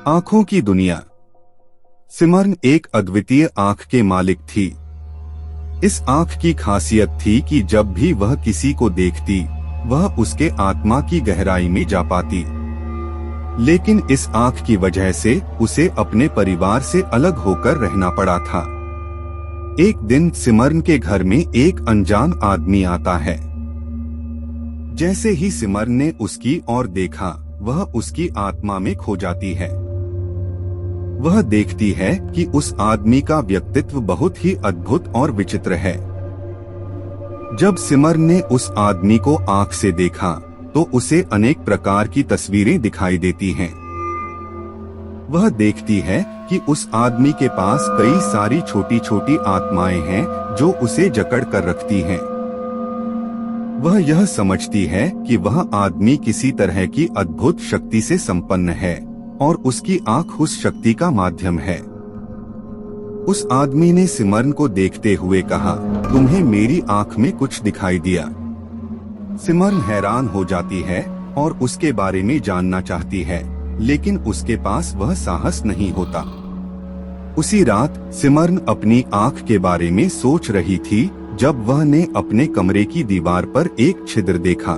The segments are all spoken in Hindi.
आंखों की दुनिया। सिमरन एक अद्वितीय आंख के मालिक थी। इस आंख की खासियत थी कि जब भी वह किसी को देखती, वह उसके आत्मा की गहराई में जा पाती। लेकिन इस आंख की वजह से उसे अपने परिवार से अलग होकर रहना पड़ा था। एक दिन सिमरन के घर में एक अनजान आदमी आता है। जैसे ही सिमरन ने उसकी ओर देखा, वह उसकी आत्मा में खो जाती है। वह देखती है कि उस आदमी का व्यक्तित्व बहुत ही अद्भुत और विचित्र है। जब सिमरन ने उस आदमी को आंख से देखा, तो उसे अनेक प्रकार की तस्वीरें दिखाई देती हैं। वह देखती है कि उस आदमी के पास कई सारी छोटी छोटी आत्माएं हैं जो उसे जकड़ कर रखती हैं। वह यह समझती है कि वह आदमी किसी तरह की अद्भुत शक्ति से संपन्न है और उसकी आंख उस शक्ति का माध्यम है। उस आदमी ने सिमरन को देखते हुए कहा, तुम्हें मेरी आंख में कुछ दिखाई दिया? सिमरन हैरान हो जाती है और उसके बारे में जानना चाहती है, लेकिन उसके पास वह साहस नहीं होता। उसी रात सिमरन अपनी आंख के बारे में सोच रही थी जब वह ने अपने कमरे की दीवार पर एक छिद्र देखा।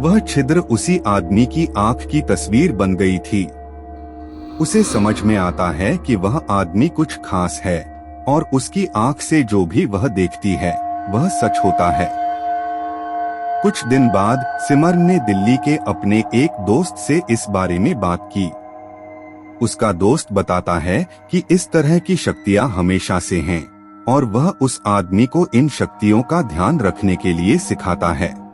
वह छिद्र उसी आदमी की आंख की तस्वीर बन गई थी। उसे समझ में आता है कि वह आदमी कुछ खास है और उसकी आंख से जो भी वह देखती है वह सच होता है। कुछ दिन बाद सिमरन ने दिल्ली के अपने एक दोस्त से इस बारे में बात की। उसका दोस्त बताता है कि इस तरह की शक्तियां हमेशा से हैं और वह उस आदमी को इन शक्तियों का ध्यान रखने के लिए सिखाता है।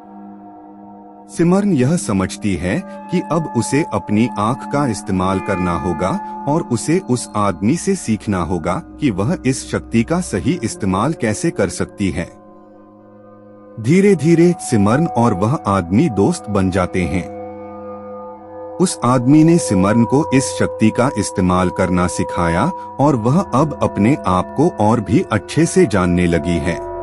सिमरन यह समझती है कि अब उसे अपनी आंख का इस्तेमाल करना होगा और उसे उस आदमी से सीखना होगा कि वह इस शक्ति का सही इस्तेमाल कैसे कर सकती है। धीरे धीरे सिमरन और वह आदमी दोस्त बन जाते हैं। उस आदमी ने सिमरन को इस शक्ति का इस्तेमाल करना सिखाया और वह अब अपने आप को और भी अच्छे से जानने लगी है।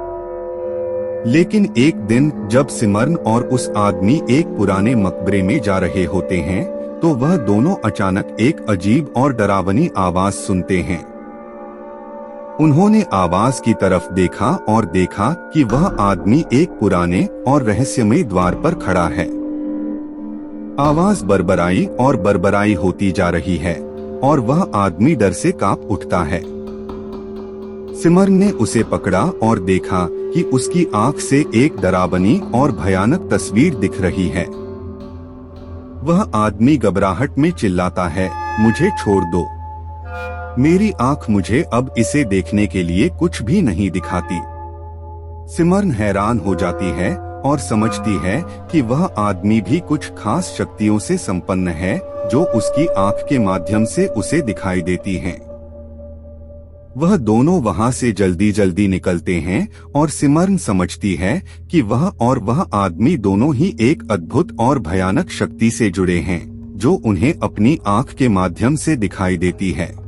लेकिन एक दिन जब सिमरन और उस आदमी एक पुराने मकबरे में जा रहे होते हैं, तो वह दोनों अचानक एक अजीब और डरावनी आवाज सुनते हैं। उन्होंने आवाज की तरफ देखा और देखा कि वह आदमी एक पुराने और रहस्यमय द्वार पर खड़ा है। आवाज बरबराई और बरबराई होती जा रही है और वह आदमी डर से कांप उठता है। सिमरन ने उसे पकड़ा और देखा कि उसकी आंख से एक डरावनी और भयानक तस्वीर दिख रही है। वह आदमी घबराहट में चिल्लाता है, मुझे छोड़ दो, मेरी आंख मुझे अब इसे देखने के लिए कुछ भी नहीं दिखाती। सिमरन हैरान हो जाती है और समझती है कि वह आदमी भी कुछ खास शक्तियों से संपन्न है जो उसकी आंख के माध्यम से उसे दिखाई देती हैं। वह दोनों वहां से जल्दी जल्दी निकलते हैं और सिमरन समझती है कि वह आदमी दोनों ही एक अद्भुत और भयानक शक्ति से जुड़े हैं जो उन्हें अपनी आंख के माध्यम से दिखाई देती है।